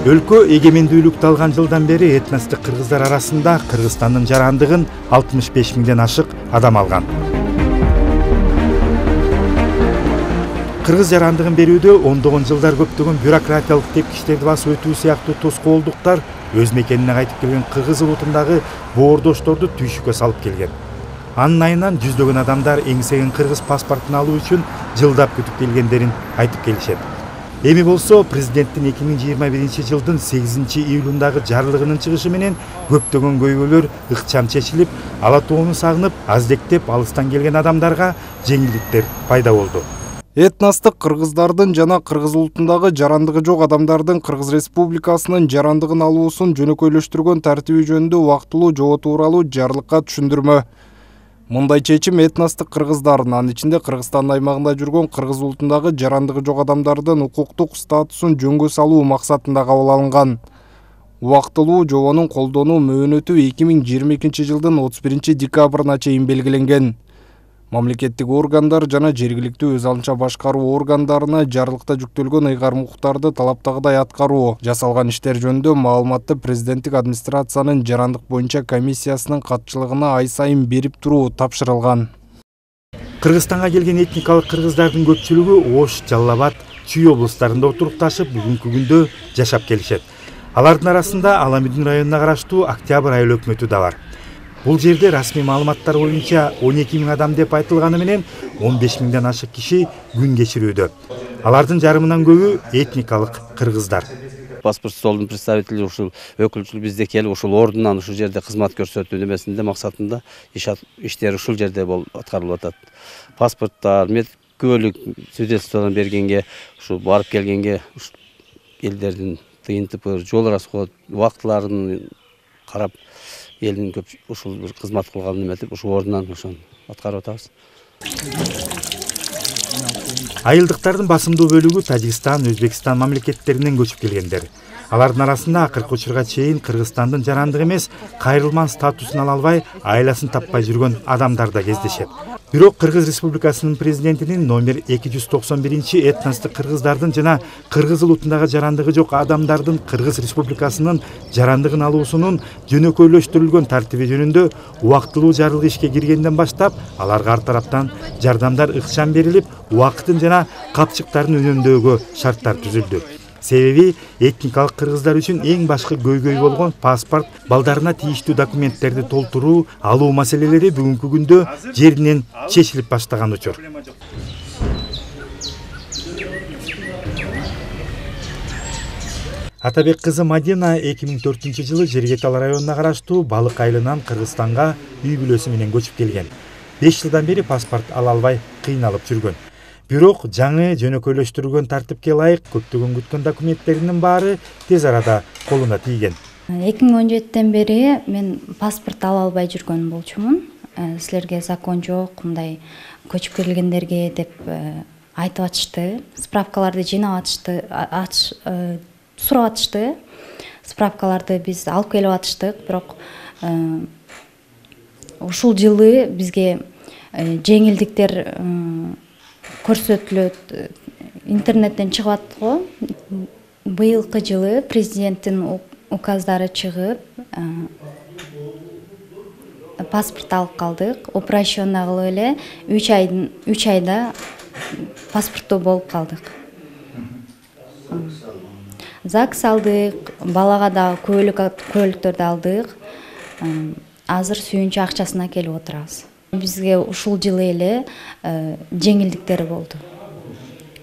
Өлкө эгемендүүлүктү алган жылдан бери этностук кыргыздар арасында Кыргызстандын жарандыгын 65 миңден ашык адам алган. Кыргыз жарандыгын берүүдө ондогон жылдар көптөгөн бюрократиялык тепкичтерди басып өтүү сыяктуу тоскоолдуктар өз мекенине кайтып келген кыргыз улутундагы боордошторду түйшүккө салып келген. Анын айынан жүздөгөн адамдар эңсеген кыргыз паспортун алуу үчүн жылдап күтүп келгендерин айтып келишет. Эми болсо президенттин 2021 жылдын 8 июлундагы жарлыгынын чыгышы менен көптөгөн көйгөйлөр ыкчам чечилип, ала тоону сагынып, аздектеп алыстан келген адамдарга жеңилдиктер пайда болду. Этностук кыргыздардын жана кыргыз улутундагы жарандыгы жок адамдардын Кыргыз Республикасынын жарандыгын алуусун жөнөкөйлөштүргөн тартиби жөнүндө убактылуу жоо тууралуу жарлыкка түшүндүрмө. Мындай чечим этностук кыргыздардын, анын ичинде Кыргызстан аймагында жүргөн кыргыз улутундагы жарандыгы жок адамдардын укуктук статусун жөнгө салуу максатында кабыл алынган. Убактылуу жоонун колдонуу мөөнөтү 2022 жылдын 31 декабрына чейин белгиленген. Мамлекеттик органдар жана жергиликтүү өз алынча башкаруу органдарына жарлыкта жүктөлгөн ыйгарым укуктарды талаптагыдай аткаруу, жасалган иштер жөнүндө маалыматты президенттик администрациянын жарандык боюнча комиссиясынын катчылыгына ай сайын берип туруу тапшырылган. Кыргызстанга келген этникалык кыргыздардын көпчүлүгү Ош, Жалал Абад, Чүй облустарында отурукташып, бүгүнкү күндө жашап келишет. Алардын арасында Аламүдүн районуна караштуу Октябрь айыл өкмөтү да бар. Бул жерде расмий маалыматтар боюнча 12 миң адам деп айтылганы менен 15 миңден ашык киши күн кечирүүдө. Алардын жарымынан көбү этникалык кыргыздар. Паспорт столдун представители ушул өкүлчүлүк бизде келип, ушул ордунан ушул жерде кызмат көрсөтүү демесинде максатында иштер ушул жерде аткарылып атат. Паспорттар, медкөлүк свидетельстводон бергенге, ушул барып келгенге, элдердин ТНТП, жол расход, убактыларын карап, элдин көп ушул бир кызмат кылганын эметип, ушул ордунан ошону аткарып атабыз. Айылдыктардын басымдуу бөлүгү Тажикстан, Өзбекстан мамлекеттеринен көчүп келгендер. Алардын арасында акыркы учурга чейин Кыргызстандын жарандыгы эмес, кайрылман статусун ала албай, айласын таппай жүргөн адамдар да кездешет. Бирок Кыргыз Республикасынын президентинин номер 291 этностук кыргыздардын жана кыргыз улутундагы жарандыгы жок адамдардын Кыргыз Республикасынын жарандыгын алуусунун жөнөкөйлөштүрүлгөн тартиби жөнүндө убактылуу жарлык ишке киргенден баштап, аларга ар тараптан жардамдар ыкчам берилип, убакытын жана капчыктарын үнөмдөөгө шарттар түзүлдү. Себеби этникалык кыргыздар үчүн эң башкы көйгөй болгон паспорт, балдарына тийиштүү документтерди толтуруу, алуу маселелери бүгүнкү күндө жеринен чечилип баштаган учур. Атабек кызы Мадина 2004 жылы Жергетал районуна караштуу Балык айылынан Кыргызстанга үй бүлөсү менен көчүп келген. 5 жылдан бери паспорт ала албай кыйналып жүргөн. Бирок жаңы жөнөкөйлөштүрүлгөн тартипке ылайык көптөгөн күткөн документтеринин баары тез арада колуна тийген. 2017-тен бери мен паспорт ала албай жүргөн болчумун. Силерге закон жок, мындай көчүп келгендерге деп айтып атышты. Справкаларды жыйнап атышты, сурап атышты. Справкаларды биз алып келип атыштык, бирок ушул жылы бизге жеңилдиктер көрсөтүлөт, интернеттен чыгып атты го. Быйылкы жылы президенттин указдары чыгып, паспорт алып калдык. Операционный кылып эле 3 айда паспорттуу болуп калдык. ЗАГС алдык, балага да көйлөктөрдү алдык. Азыр сүйүнчү акчасына келип отурабыз. Бизге ушул жылы эле жеңилдиктер болду.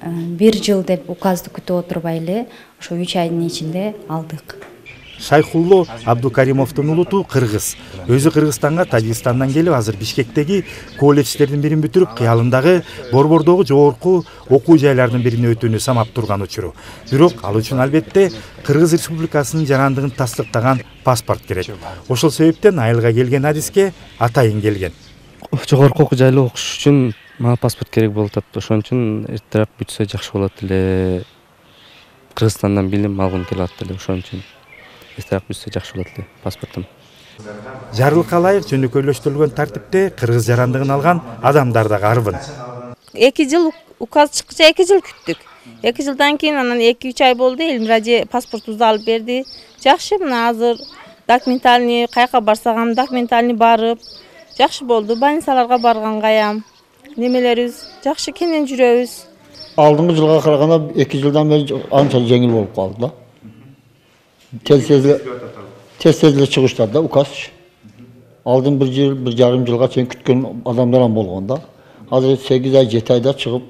1 жыл деп указды күтүп отурбай эле, ошо 3 айдын ичинде алдык. Шайхулло Абдукаримовдун улуту кыргыз. Өзү Кыргызстанга Тажикстандан келип, азыр Бишкектеги колледждердин бирин бүтүрүп, кыялындагы Борбордогу жогорку окуу жайлардын бирине өтүүнү самап турган учуру. Бирок ал үчүн албетте Кыргыз Республикасынын жарандыгын тастыктаган паспорт керек. Ошол себептен айылга келген адиске атайын келген. Жогорку окуу жайлы окуш үчүн мага паспорт керек болуп атат. Ошон үчүн эртерээк бүтсө жакшы болот эле. Кыргызстандан билим алгым келип атат эле, ошон үчүн эртерээк бүтсө жакшы болот эле паспортум. Жарлыкка ылайык жөнөкөйлөштүрүлгөн тартипте кыргыз жарандыгын алган адамдар да карбын. 2 жыл указ чыккыча 2 жыл күттүк. 2 жылдан кийин анан 2-3 ай болду, Элмира эже паспортубузду алып берди. Жакшы, мына азыр документальный каяка барсагам, документальный барып, жакшы болду. Больницаларга баргангаям. Немелерибиз жакшы кенен жүрөбүз. Алдыңғы жылға қарағанда 2 жылдан бері анша жеңіл болып қалды да. Тез-тезле чыгыштарда указ. Алдын 1 жыл, 1,5 жылға чейин күткөн адамдар болгондо. Азыр 8 ай, 7 айда чыгып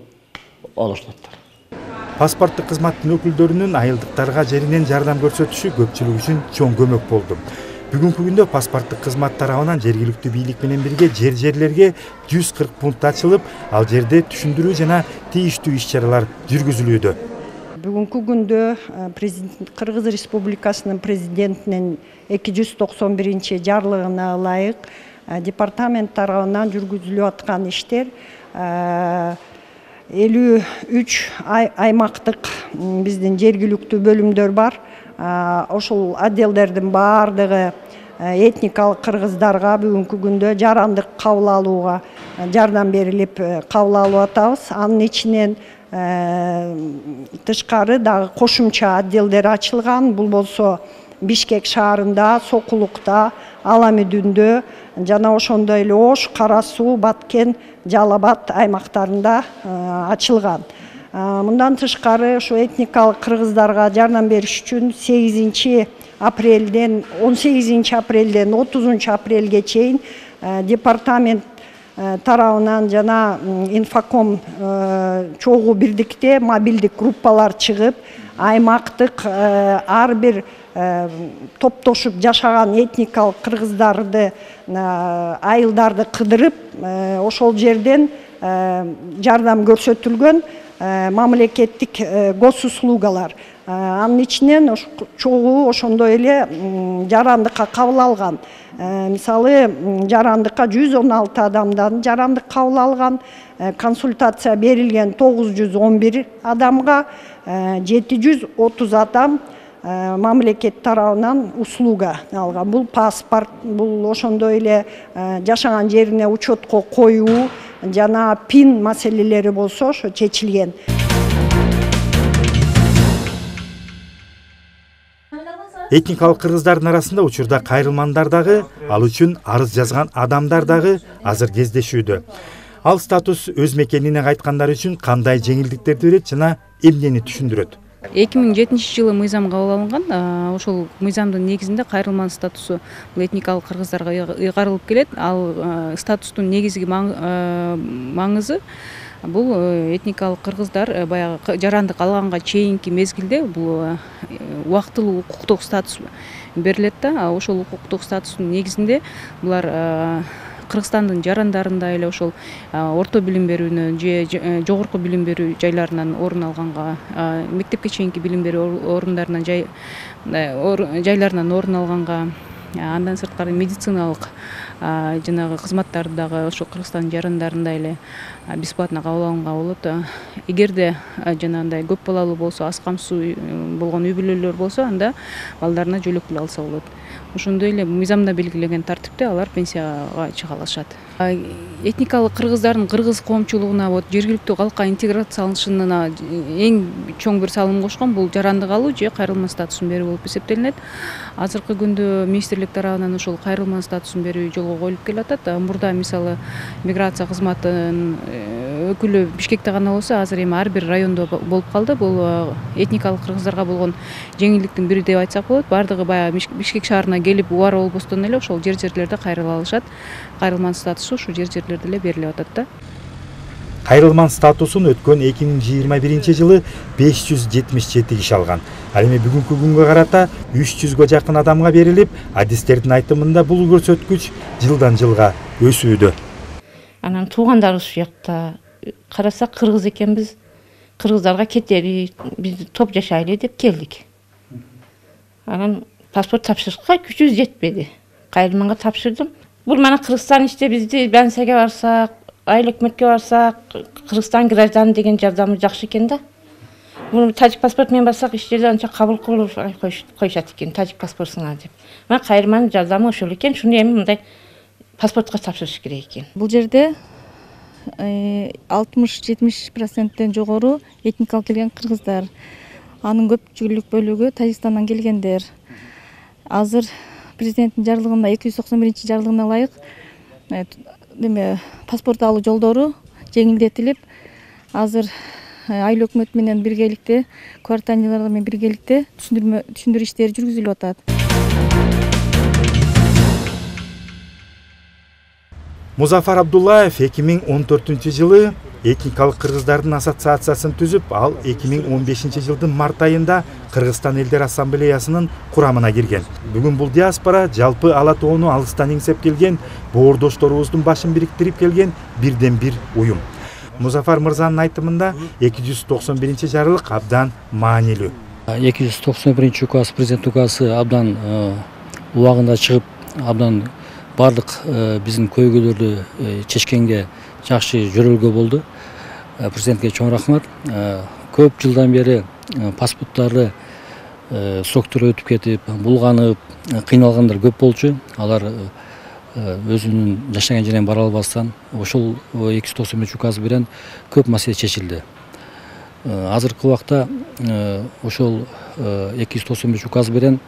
алыштыктар. Паспорттук кызматтын өкүлдөрүнүн айылдыктарга жеринен жардам көрсөтүшү көпчүлүк үчүн чоң көмөк болду. Бүгүнкү күндө паспорттук кызмат тарабынан жергиликтүү бийлик менен бирге жерлерге 140 пункт ачылып, ал жерде түшүндүрүү жана тийиштүү иш-чаралар жүргүзүлүүдө. Бүгүнкү күндө Кыргыз Республикасынын президентинин 291 жарлыгына ылайык департамент тарабынан жүргүзүлүп аткан иштер 53 аймактык биздин жергиликтүү бөлүмдөр бар. Ошол отделдердин баардыгы этникалык кыргыздарга бүгүнкү күндө жарандык кабыл алууга жардам берилип кабыл алып атабыз. Анын ичинен тышкары дагы кошумча отделдер ачылган. Бул болсо Бишкек шаарында, Сокулукта, Аламүдүндө жана ошондой эле Ош, Кара Суу, Баткен, Жалал-Абад аймактарында ачылган. Мындан тышкары ошо этникалык кыргыздарга жардам бериш үчүн 18 апрелден 30 апрелге чейин департамент тарабынан жана Инфоком чогуу бирдикте мобилдик группалар чыгып, аймактык ар бир топтошуп жашаган этникалык кыргыздарды, айылдарды кыдырып, ошол жерден жардам көрсөтүлгөн мамлекеттик госуслугалар. Анын ичинен чогуу ошондой эле жарандыкка кабыл алган. Мисалы, жарандыкка 116 адамдан жарандык кабыл алган, консультация берилген 911 адамга 730 адам мамлекет тарабынан услуга алган. Бул паспорт, бул ошондой эле жашаган жерине учетко коюу жана пин маселелери болсо ошо чечилген. Этникалык кыргыздардын арасында учурда кайрылмандар дагы, ал үчүн арыз жазган адамдар дагы азыр кездешүүдө. Ал статус өз мекенине кайткандар үчүн кандай жеңилдиктерди берет жана эмнени түшүндүрөт? 2007 жылы мыйзам кабыл алынган. Ошол мыйзамдын негизинде кайрылман статусу бул этникалык кыргыздарга ыйгарылып келет. Ал статустун негизги маңызы бул этникалык кыргыздар баягы жарандык алганга чейинки мезгилде бул убактылуу укуктук статус берилет да. Ошол укуктук статустун негизинде булар Кыргызстандын жарандарында эле ошол орто билим берүүнү же жогорку билим берүү жайларынан орун алганга, мектепке чейинки билим берүү орундарынан жайларынан орун алганга, андан сырткары медициналык жанагы кызматтарды дагы ошо Кыргызстандын жарандарында эле бесплатно кабыл алганга болот. Эгерде жанагындай көп балалуу болсо, аз камсуу болгон үй бүлөлөр болсо, анда балдарына жөлөк пул алса болот. Ошондой эле мыйзамда белгилеген тартипте алар пенсияга чыга алышат. Этникалык кыргыздардын кыргыз коомчулугуна жергиликтүү калкка интеграцияланышына эң чоң бир салым кошкон бул жарандык алуу же кайрылма статусун берүү болуп эсептелинет. Азыркы күндө министрлик тарабынан ошол кайрылма статусун берүү жолго коюлуп келатат. Мурда мисалы миграция кызматынын өкүлү Бишкекте гана болсо, азыр эми ар бир райондо болуп калды. Бул этникалык кыргыздарга болгон жеңилдиктин бири деп айтсак болот. Бардыгы баягы Бишкек шаарына келип убара болбостон эле ошол жерлерде кайрыла алышат. Кайрылман статусу ушул жерлерде эле берилип атат да. Кайрылман статусун өткөн 2021 жылы 577 киши алган. Ал эми бүгүнкү күнгө карата 300гө жакын адамга берилип, адистердин айтымында бул көрсөткүч жылдан жылга өсүүдө. Анан туугандарыбыз ушул жакта карасак кыргыз экенбиз, кыргыздарга кетели, биз топ жашайлы деп келдик. Анан паспорт тапшырышка күчүбүз жетпеди. Кайрылманга тапшырдым. Бул мана Кыргызстан ичте бизди Бансеге барсак, айыл өкмөткө барсак, Кыргызстан гражданы деген жардамы жакшы экен да. Бул тажик паспорт менен барсак иштерде анча кабыл кылып коюшат экен, тажик паспортуңа деп. Мына кайрылманын жардамы ошол экен, шуну эми мындай паспортко тапшырыш керек экен. Бул жерде 60-70%-тен жогору этникалык келген кыргыздар. Анын көпчүлүк бөлүгү Тажикстандан келгендер. Азыр президенттин жарлыгына 291-жарлыгына ылайык паспорт алуу жолдору жеңилдетилип, азыр айыл өкмөт менен биргеликте, кварталар менен биргеликте түшүндүрүү иштери жүргүзүлүп атат. Музафар Абдуллаев 2014-жылы этникалык кыргыздардын ассоциациясын түзүп, ал 2015 жылдын март айында Кыргызстан элдер ассамблеясынын курамына кирген. Бүгүн бул диаспора жалпы ала тоону алыстан эңсеп келген, боордошторубуздун башын бириктирип келген бирден бир уюм. Музафар мырзанын айтымында 291 жарлык абдан маанилүү. 291 указ, президент указы абдан убагында чыгып, абдан бардык биздин көйгөйлөрдү чечкенге жакшы жөрөлгө болду. Президентке чоң рахмат. Көп жылдан бери паспорттары сроктор өтүп кетип, булганып, кыйналгандар көп болчу. Алар өзүнүн жашаган жерине бара албастан ошол 291 указ менен көп маселе чечилди. Азыркы убакта ошол 291 указ менен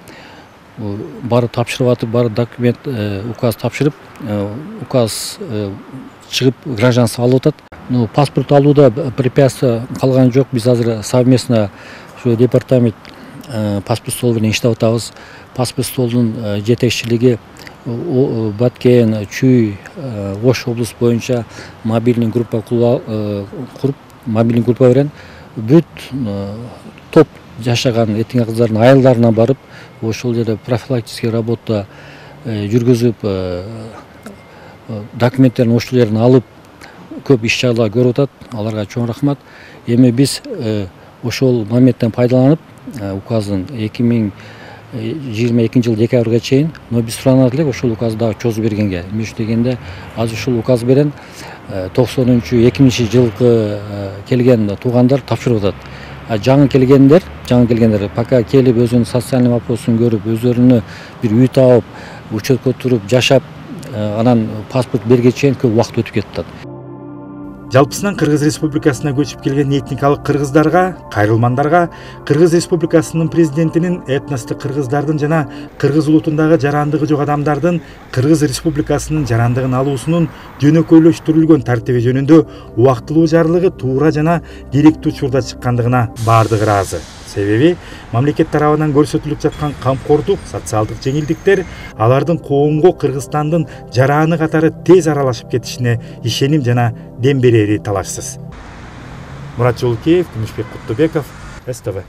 бары тапшырып атып, бары документ указ тапшырып, указ чыгып гражданство алып атат. Паспорт алууда препятствие калган жок. Биз азыр совместно департамент паспорт стол менен иштеп атабыз. Паспорт столдун жетекчилиги Баткен, Чүй, Ош облус боюнча мобильный группа куруп, мобильный группа менен бүт топ жашаган этник кыздардын айылдарына барып, ошол жерде профилактический работа жүргүзүп, документтерин ошол жерден алып, көп иш чаралар көрүп атат. Аларга чоң рахмат. Эми биз ошол моменттен пайдаланып, указдын 2022 жыл декабрга чейин, но биз суранат элек ошол указды дагы чозуп бергенге. Эмне үчүн дегенде, азыр ушул указ менен 90-2000 жылкы келген туугандар тапшырып атат. Жаңы келгендер пока келип өзүнүн социальный вопросун көрүп, өздөрүнө бир үй таап, учеткө туруп, жашап, анан паспорт бергенге чейин көп убакыт өтүп кетет. Жалпысынан Кыргыз Республикасына көчүп келген этникалык кыргыздарга, кайрылмандарга Кыргыз Республикасынын президентинин этностук кыргыздардын жана кыргыз улутундагы жарандыгы жок адамдардын Кыргыз Республикасынын жарандыгын алуусунун жөнөкөйлөштүрүлгөн тартиби жөнүндө убактылуу жарлыгы туура жана керектүү учурда чыккандыгына баардыгы ыраазы. Себеби мамлекет тарабынан көрсөтүлүп жаткан камкордук, социалдык жеңилдиктер алардын коомго Кыргызстандын жараны катары тез аралашып кетишине ишеним жана дем берери талашсыз. Мурат Жолукеев, Күмүшбек Куттубеков, СТВ.